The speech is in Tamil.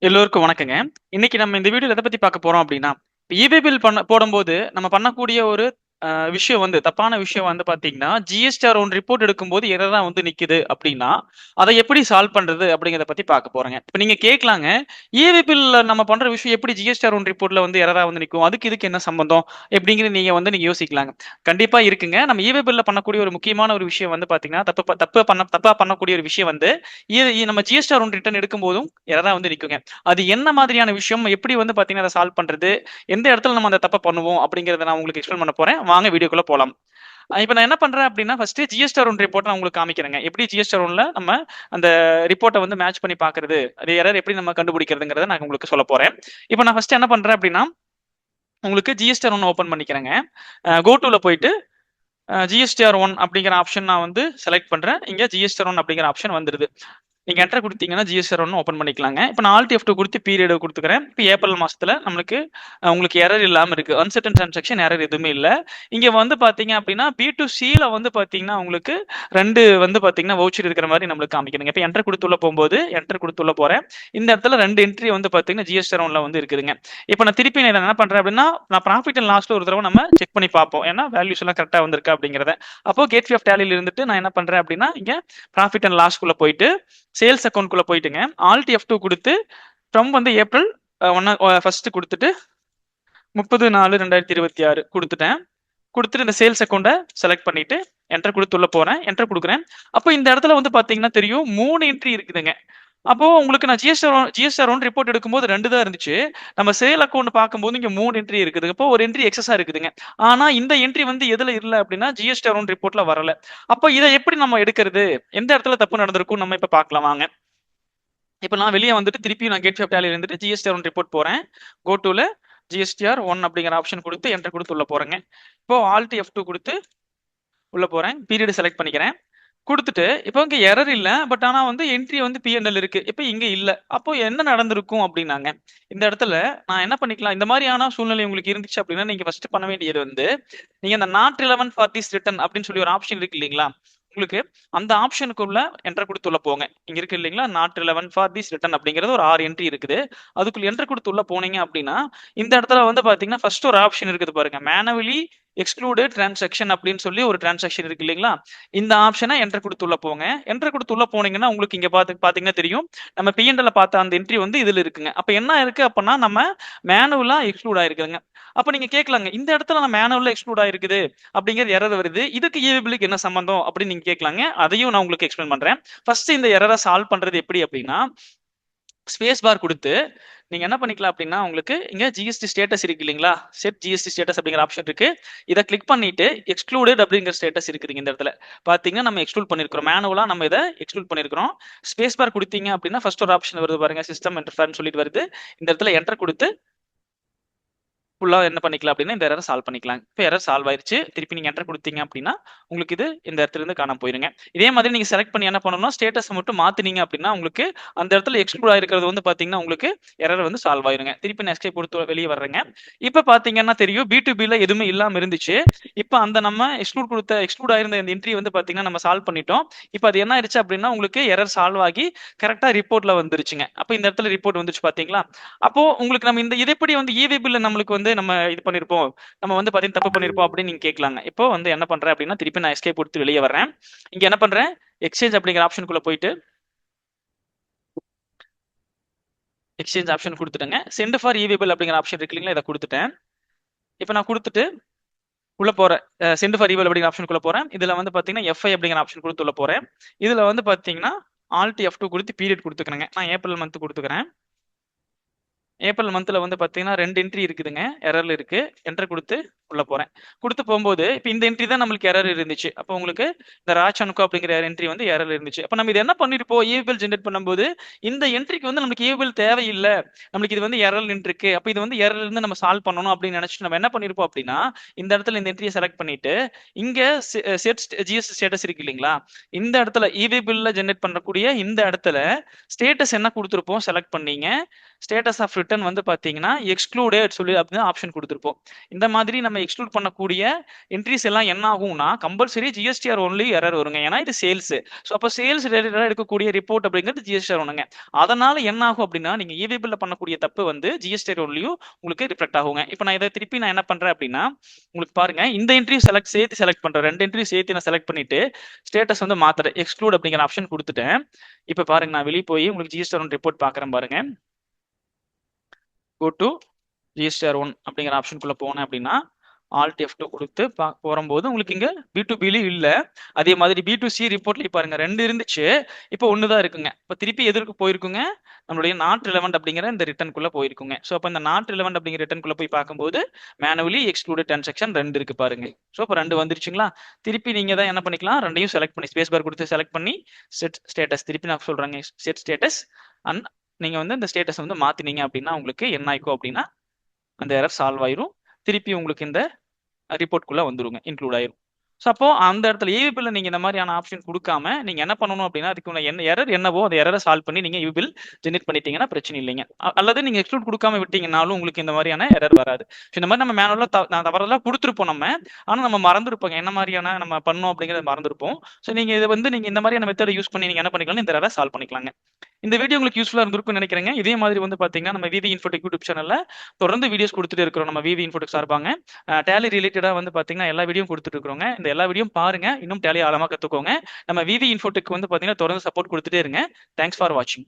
எல்லோருக்கும் வணக்கங்க. இன்னைக்கு நம்ம இந்த வீடியோல எத பத்தி பார்க்க போறோம் அப்டின்னா, இ-வே பில் போடும்போது நம்ம பண்ணக்கூடிய ஒரு விஷயம் வந்து தப்பான விஷயம் வந்து பார்த்தீங்கன்னா, ஜிஎஸ்டிஆர் ஒன் ரிப்போர்ட் எடுக்கும்போது எரரா வந்து நிக்குது அப்டின்னா, அத எப்படி சால்வ் பண்றது அப்டிங்கிறத பத்தி பார்க்க போறோங்க. இப்ப நீங்க கேட்கலாங்க, இ-வே பில்ல நம்ம பண்ற விஷயம் எப்படி ஜிஎஸ்டிஆர் ஒன் ரிப்போர்ட்ல வந்து எரரா வந்து நிக்கும்? அதுக்கு இதுக்கு என்ன சம்பந்தம்? எப்டிங்கிறது நீங்க யோசிக்கலாங்க. கண்டிப்பா இருக்குங்க. நம்ம இ-வே பில்ல பண்ணக்கூடிய ஒரு முக்கியமான ஒரு விஷயம் வந்து பார்த்தீங்கன்னா, தப்பா பண்ணக்கூடிய ஒரு விஷயம் வந்து, நம்ம ஜிஎஸ்டிஆர் ஒன் ரிட்டர்ன் எடுக்கும்போதும் எரரா வந்து நிக்குங்க. அது என்ன மாதிரியான விஷயம்? எப்படி வந்து பார்த்தீங்கன்னா, அத சால்வ் பண்றது? எந்த இடத்துல நம்ம அந்த தப்ப பண்ணுவோம்? அப்படிங்கிறத நான் உங்களுக்கு எக்ஸ்ப்ளைன் பண்ண போறேன். வாங்க வீடியோக்குள்ள போலாம். இப்ப நான் என்ன பண்றேன் அப்படின்னா, ஃபர்ஸ்ட்டு ஜிஎஸ்டிஆர் ஒன் ரிப்போர்ட்ட நான் உங்களுக்கு காமிக்கிறேங்க. எப்படி ஜிஎஸ்டிஆர் ஒன்ல நம்ம அந்த ரிப்போர்ட்ட வந்து மேட்ச் பண்ணி பார்க்கிறது? அது எரர் எப்படி நம்ம கண்டுபிடிக்கிறதுங்கிறத நான் உங்களுக்கு சொல்லப் போறேன். இப்ப நான் ஃபர்ஸ்ட்டு என்ன பண்றேன் அப்படின்னா, உங்களுக்கு ஜிஎஸ்டிஆர் ஒன் ஓப்பன் பண்ணிக்கிறேங்க. கோ டூல போயிட்டு ஜிஎஸ்டிஆர் ஒன் அப்படிங்கிற ஆப்ஷன் நான் வந்து செலக்ட் பண்றேன். இங்க ஜிஎஸ்டிஆர் ஒன் அப்படிங்கிற ஆப்ஷன் வந்துருது. நீங்க என்டர் குடுத்தீங்கன்னா ஜிஎஸ்டிஆர் ஒன் ஓப்பன் பண்ணிக்கலாங்க. இப்ப நான் ஆல்ட் F2 குடுத்து பீரியட் குடுத்துக்கிறேன். இப்ப ஏப்ரல் மாசத்துல நம்மளுக்கு உங்களுக்கு எரர் இல்லாம இருக்கு. அன்சர்டன் டிரான்சாக்ஷன் எரர் எதுவுமே இல்ல. இங்க வந்து பார்த்தீங்க அப்டின்னா, B2Cல வந்து பார்த்தீங்கன்னா, உங்களுக்கு 2 வந்து பார்த்தீங்கன்னா, வவுச்சர் இருக்கிற மாரி நம்மளுக்கு காமிக்குதுங்க. இப்ப என்டர் குடுத்து உள்ள போம்போது, என்டர் குடுத்து உள்ள போறேன். இந்த இடத்துல 2 என்ட்ரி வந்து பார்த்தீங்கன்னா, ஜிஎஸ்டிஆர் ஒன்ல வந்து இருக்குதுங்க. இப்ப நான் திருப்பி நான் என்ன பண்றேன் அப்டின்னா, நான் ப்ராஃபிட் அண்ட் லாஸ்ல ஒரு தடவ நம்ம செக் பண்ணி பார்ப்போம். ஏன்னா, வேல்யூஸ் எல்லாம் கரெக்ட்டா வந்திருக்கா அப்டிங்கிறத. அப்போ கேட்வே ஆஃப் டேலில இருந்துட்டு நான் என்ன பண்றேன் அப்டின்னா, இங்க ப்ராஃபிட் அண்ட் லாஸ்க்குள்ள போயிட்டு சேல்ஸ் அக்கவுண்ட்குள்ள போயிட்டுங்க ஆல்ட் F2 கொடுத்து ஃப்ரம் வந்து ஏப்ரல் ஃபர்ஸ்ட் கொடுத்துட்டு 30/4/2026 கொடுத்துட்டேன். கொடுத்துட்டு இந்த சேல்ஸ் அக்கௌண்ட்டை செலக்ட் பண்ணிட்டு என்டர் கொடுத்து உள்ள போறேன். என்டர் கொடுக்குறேன். அப்போ இந்த இடத்துல வந்து பாத்தீங்கன்னா தெரியும் 3 என்ட்ரி இருக்குதுங்க. அப்போ உங்களுக்கு நான் ஜிஎஸ்டிஆர் ஒன் ரிப்போர்ட் எடுக்கும்போது 2 தான் இருந்துச்சு. நம்ம சேல் அக்கவுண்ட் பார்க்கும்போது இங்க 3 என்ட்ரி இருக்குது. அப்போ ஒரு என்ட்ரி எக்ஸஸா இருக்குதுங்க. ஆனா இந்த என்ட்ரி வந்து எதுல இல்ல அப்படின்னா ஜிஎஸ்டிஆர் ஒன் ரிப்போர்ட்ல வரல. அப்போ இதை எப்படி நம்ம எடுக்கிறது? எந்த இடத்துல தப்பு நடந்திருக்கும் நம்ம இப்ப பார்க்கலாம் வாங்க. இப்ப நான் வெளிய வந்துட்டு திருப்பியும் நான் கேட்வே ஆஃப் டேலில இருந்துட்டு ஜிஎஸ்டிஆர் ஒன் ரிப்போர்ட் போறேன். கோ டூல ஜிஎஸ்டிஆர் ஒன் அப்படிங்கிற ஆப்ஷன் கொடுத்து என்டர் கொடுத்து உள்ள போறேங்க. இப்போ ஆல்ட் F2 கொடுத்து உள்ள போறேன். பீரியட் செலக்ட் பண்ணிக்கிறேன். குடுத்துட்டு, இப்போ இங்க எரர் இல்ல. பட் ஆனா வந்து என்ட்ரி வந்து P&L இருக்கு. இப்ப இங்க இல்ல. அப்போ என்ன நடந்திருக்கும் அப்டின்னாங்க. இந்த இடத்துல நான் என்ன பண்ணிக்கலாம், இந்த மாரியான சூழ்நிலை உங்களுக்கு இருந்துச்சு அப்டின்னா, நீங்க ஃபர்ஸ்ட் பண்ண வேண்டியது வந்து, நீங்க அந்த not relevant for this return அப்டின்னு சொல்லி ஒரு ஆப்ஷன் இருக்கு இல்லீங்களா? உங்களுக்கு அந்த ஆப்ஷனுக்குள்ள என்டர் குடுத்து உள்ள போங்க. இங்க இருக்கு இல்லீங்களா? Not relevant for this return அப்டிங்கிறது ஒரு 6 என்ட்ரி இருக்குது. அதுக்குள்ள என்டர் குடுத்து உள்ள போனீங்க அப்டின்னா, இந்த இடத்துல வந்து பாத்தீங்கன்னா, ஃபர்ஸ்ட் ஒரு ஆப்ஷன் இருக்குது பாருங்க. மேனுவலி எக்ஸ்க்ளூடட் டிரான்சாக்ஷன் அப்டின்னு சொல்லி ஒரு டிரான்சாக்ஷன் இருக்கு இல்லீங்களா? இந்த ஆப்ஷனை என்டர் குடுத்து உள்ள போங்க. என்டர் குடுத்து உள்ள போனீங்கன்னா, உங்களுக்கு இங்க பாத்தீங்கன்னா தெரியும். நம்ம P&L பார்த்த அந்த என்ட்ரி வந்து இதுல இருக்குங்க. அப்ப என்ன இருக்கு அப்பன்னா, நம்ம மேனுவலா எக்ஸ்க்ளூட் ஆயிருக்குதுங்க. அப்ப நீங்க கேட்கலாங்க, இந்த இடத்துல நான் மேனுவலா எக்ஸ்க்ளூட் ஆயிருக்குது அப்படிங்கிறது எரர் வருது. இதுக்கு ஈ-வே-பில்லுக்கு என்ன சம்பந்தம் அப்படின்னு நீங்க கேட்கலாங்க. அதையும் நான் உங்களுக்கு எக்ஸ்பிளைன் பண்றேன். ஃபர்ஸ்ட் இந்த எரரை சால்வ் பண்றது எப்படி அப்படின்னா, ஸ்பேஸ் பார் குடுத்து நீங்க என்ன பண்ணிக்கலாம் அப்படின்னா, உங்களுக்கு இங்க ஜிஎஸ்டி ஸ்டேட்டஸ் இருக்கு இல்லீங்களா? செட் ஜிஎஸ்டி ஸ்டேட்டஸ் அப்படிங்கிற ஆப்ஷன் இருக்கு. இத கிளிக் பண்ணிட்டு எக்ஸ்க்ளூடட் அப்படிங்கிற ஸ்டேட்டஸ் இருக்குதுங்க இந்த இடத்துல. பாத்தீங்கன்னா நம்ம எக்ஸ்க்ளூட் பண்ணியிருக்கிறோம். மேனுவலா நம்ம இத எக்ஸ்க்ளூட் பண்ணியிருக்கிறோம். ஸ்பேஸ் பார் குடுத்தீங்க அப்படின்னா, ஃபர்ஸ்ட் ஒரு ஆப்ஷன் வருது பாருங்க. சிஸ்டம் இன்டர்ஃபேர்ன்னு சொல்லிட்டு வருது. இந்த இடத்துல என்டர் குடுத்து ஃபுல்லா என்ன பண்ணிக்கலாம் அப்படின்னா, இந்த எரர சால்வ் பண்ணிக்கலாங்க. இப்ப எரர் சால்வ் ஆயிருச்சு. திருப்பி நீங்க என்டர் குடுத்தீங்க அப்படின்னா, உங்களுக்கு இது இந்த இடத்துல இருந்து காணாம போயிருங்க. இதே மாதிரி நீங்க செலக்ட் பண்ணி என்ன பண்ணணும்னா, ஸ்டேட்டஸ மட்டும் மாத்துனீங்க அப்படின்னா, உங்களுக்கு அந்த இடத்துல எக்ஸ்க்ளூட் ஆயிருக்கிறது வந்து பாத்தீங்கன்னா, உங்களுக்கு எரர் வந்து சால்வ் ஆயிருங்க. திருப்பி நான் எஸ்கேப் குடுத்து வெளிய வர்றேங்க. இப்ப பாத்தீங்கன்னா தெரியும், B2Bல எதுவுமே இல்லாம இருந்துச்சு. இப்ப அந்த நம்ம எக்ஸ்க்ளூட் ஆயிருந்த இந்த என்ட்ரி வந்து பாத்தீங்கன்னா, நம்ம சால்வ் பண்ணிட்டோம். இப்ப அது என்ன ஆயிருச்சு அப்படின்னா, உங்களுக்கு எரர் சால்வ் ஆகி கரெக்ட்டா ரிப்போர்ட்ல வந்துருச்சுங்க. அப்ப இந்த இடத்துல ரிப்போர்ட் வந்துருச்சு பாத்தீங்களா? அப்போ உங்களுக்கு நம்ம இது எப்படி வந்து இ-வே-பில்ல நம்மளுக்கு வந்து நம்ம இது பண்ணியிருப்போம். நம்ம வந்து பார்த்தீங்கன்னா தப்பு பண்ணியிருப்போம் அப்படின்னு நீங்க கேட்கலாங்க. இப்போ வந்து என்ன பண்றேன் அப்படின்னா, திருப்பி நான் எஸ்கேப் குடுத்து வெளிய வர்றேன். இங்க என்ன பண்றேன், எக்ஸ்சேஞ்ச் அப்படிங்கிற ஆப்ஷனுக்குள்ள போயிட்டு, எக்ஸ்சேஞ்ச் ஆப்ஷன் குடுத்துட்டேங்க. செண்ட் ஃபார் இ-வே-பில் அப்படிங்கிற ஆப்ஷன் இருக்கு இல்லீங்களா? இத குடுத்துட்டேன். இப்ப நான் குடுத்துட்டு உள்ள போறேன். செண்ட் ஃபார் இ-வே-பில் அப்படிங்கிற ஆப்ஷனுக்குள்ள போறேன். இதுல வந்து பார்த்தீங்கன்னா, எஃப்ஐ அப்படிங்கிற ஆப்ஷன் குடுத்து உள்ள போறேன். இதுல வந்து பார்த்தீங்கன்னா, ஆல்ட் F2 குடுத்து பீரியட் குடுத்துக்கிறேங்க. நான் ஏப்ரல் மந்த் குடுத்துக்கிறேன். ஏப்ரல் மந்த்ல வந்து பார்த்தீங்கன்னா 2 என்ட்ரி இருக்குதுங்க. எரர்ல இருக்கு. என்டர் குடுத்து உள்ள போறேன். குடுத்து போம்போது, இப்ப இந்த என்ட்ரி தான் நம்மளுக்கு எரர் இருந்துச்சு. அப்போ உங்களுக்கு இந்த ராச்சனுக்கோ அப்படிங்கிற என்ட்ரி வந்து எரர்ல இருந்துச்சு. அப்ப நம்ம இத என்ன பண்ணிருப்போம், இ-வே-பில் ஜெனரேட் பண்ணும்போது, இந்த என்ட்ரிக்கு வந்து நமக்கு இ-வே-பில் தேவையில்ல. நம்மளுக்கு இது வந்து எரர்ல நின்றுருக்கு. அப்ப இது வந்து எரர்ல இருந்து நம்ம சால்வ் பண்ணணும் அப்படின்னு நினைச்சுட்டு நம்ம என்ன பண்ணிருப்போம் அப்படின்னா, இந்த இடத்துல இந்த என்ட்ரிய செலக்ட் பண்ணிட்டு, இங்க செட் ஜிஎஸ்டி ஸ்டேட்டஸ் இருக்கு இல்லீங்களா? இந்த இடத்துல இ-வே-பில்ல ஜெனரேட் பண்ணக்கூடிய இந்த இடத்துல ஸ்டேட்டஸ் என்ன குடுத்திருப்போம் செலக்ட் பண்ணீங்க. ஸ்டேட்டஸ் ஆஃப் ரிட்டர்ன் வந்து பார்த்தீங்கன்னா, எக்ஸ்க்ளூடட் சொல்லி அப்படின்னு ஆப்ஷன் குடுத்திருப்போம். இந்த மாதிரி நம்ம எக்ஸ்க்ளூட் பண்ணக்கூடிய என்ட்ரீஸ் எல்லாம் என்ன ஆகும்னா, கம்பல்சரி ஜிஎஸ்டிஆர் ஒன்லி எரர் வருங்க. ஏன்னா இது சேல்ஸ். ஸோ அப்போ சேல்ஸ் ரிலேட்டடா எடுக்கக்கூடிய ரிப்போர்ட் அப்படிங்கிறது ஜிஎஸ்டிஆர் ஒண்ணுங்க. அதனால என்ன ஆகும் அப்படின்னா, நீங்க ஈவே பில்ல பண்ணக்கூடிய தப்பு வந்து ஜிஎஸ்டிஆர் ஒன்லியும் உங்களுக்கு ரிஃப்ளெக்ட் ஆகுங்க. இப்போ நான் இத திருப்பி நான் என்ன பண்றேன் அப்படின்னா, உங்களுக்கு பாருங்க இந்த என்ட்ரி சேர்த்து செலக்ட் பண்றேன். 2 என்ட்ரி சேர்த்து நான் செலக்ட் பண்ணிட்டு, ஸ்டேட்டஸ் வந்து மாத்துறேன். எக்ஸ்க்ளூட் அப்படிங்கிற ஆப்ஷன் குடுத்துட்டேன். இப்ப பாருங்க நான் வெளிய போய் உங்களுக்கு ஜிஎஸ்டிஆர் ஒன் ரிப்போர்ட் பார்க்குறேன் பாருங்க. கோ டு ஜிஎஸ்டிஆர் ஒன் அப்படிங்கிற ஆப்ஷனுக்குள்ள போனேன் அப்படின்னா, ஆல்ட் F2 கொடுத்து போகும்போது உங்களுக்கு இங்க B2Bலயும் இல்ல. அதே மாதிரி B2C ரிப்போர்ட்லயும் பாருங்க 2 இருந்துச்சு. இப்போ 1 தான் இருக்குங்க. இப்ப திருப்பி எதற்கு போயிருக்குங்க? நம்மளுடைய நாட் ரிலவென்ட் அப்படிங்கிற இந்த ரிட்டர்ன்குள்ள போயிருக்குங்க. ஸோ அப்ப இந்த நாட் ரிலவென்ட் அப்படிங்கிற ரிட்டர்ன்குள்ள போய் பார்க்கும்போது மேனுவலி எக்ஸ்க்ளூடட் டிரான்சாக்ஷன் 2 இருக்கு பாருங்க. ஸோ அப்ப 2 வந்துருச்சுங்களா? திருப்பி நீங்க தான் என்ன பண்ணிக்கலாம்? 2யும் செலக்ட் பண்ணி ஸ்பேஸ் பார் கொடுத்து செலக்ட் பண்ணி செட் ஸ்டேட்டஸ் திருப்பி நான் சொல்றேங்க. செட் ஸ்டேட்டஸ் அண்ட் நீங்க வந்து இந்த ஸ்டேட்டஸ் வந்து மாத்தினீங்க அப்படின்னா உங்களுக்கு என்ன ஆயிக்கும் அப்படின்னா அந்த எரர் சால்வ் ஆயிரும். திருப்பி உங்களுக்கு இந்த ரிப்போர்ட்குள்ள வந்துருங்க. இன்க்ளூட் ஆயிரும். ஸோ அப்போ அந்த இடத்துல ஈவி பில்ல நீங்க இந்த மாதிரியான ஆப்ஷன் குடுக்காம நீங்க என்ன பண்ணணும் அப்படின்னா, அதுக்கு என்ன எரர் என்னவோ அந்த எரர சால்வ் பண்ணி நீங்க ஈவி பில் ஜெனரேட் பண்ணிட்டீங்கன்னா பிரச்சனை இல்லைங்க. அல்லது நீங்க எக்ஸ்க்ளூட் குடுக்காம விட்டீங்கனாலும் உங்களுக்கு இந்த மாதிரியான எரர் வராது. ஸோ இந்த மாதிரி நம்ம மேனுவலா தவறுதலா குடுத்துருப்போம் நம்ம. ஆனா நம்ம மறந்துருப்போங்க. என்ன மாதிரியான நம்ம பண்ணோம் அப்படிங்கிறத மறந்துருப்போம். ஸோ நீங்க இத வந்து நீங்க இந்த மாதிரியான மெத்தட யூஸ் பண்ணி நீங்க என்ன பண்ணிக்கலாம், இந்த எரர சால்வ் பண்ணிக்கலாங்க. இந்த வீடியோ உங்களுக்கு யூஸ்ஃபுல்லா இருந்திருக்கும்னு நினைக்கிறேங்க. இதே மாதிரி வந்து பாத்தீங்கன்னா நம்ம விவி இன்ஃபோடெக் யூடியூப் சேனல்ல தொடர்ந்து வீடியோஸ் கொடுத்துட்டு இருக்கிறோம். நம்ம விவி இன்ஃபோடெக் சார்பாங்க டேலி ரிலேட்டடா வந்து பாத்தீங்கன்னா எல்லா வீடியோ கொடுத்துட்டு இருக்கிறோங்க. இந்த எல்லா வீடியோ பாருங்க. இன்னும் டேலி ஆழமா கத்துக்கோங்க. நம்ம விவி இன்ஃபோடெக் வந்து பாத்தீங்கன்னா தொடர்ந்து சப்போர்ட் கொடுத்துட்டே இருங்க. தேங்க்ஸ் ஃபார் வாட்சிங்.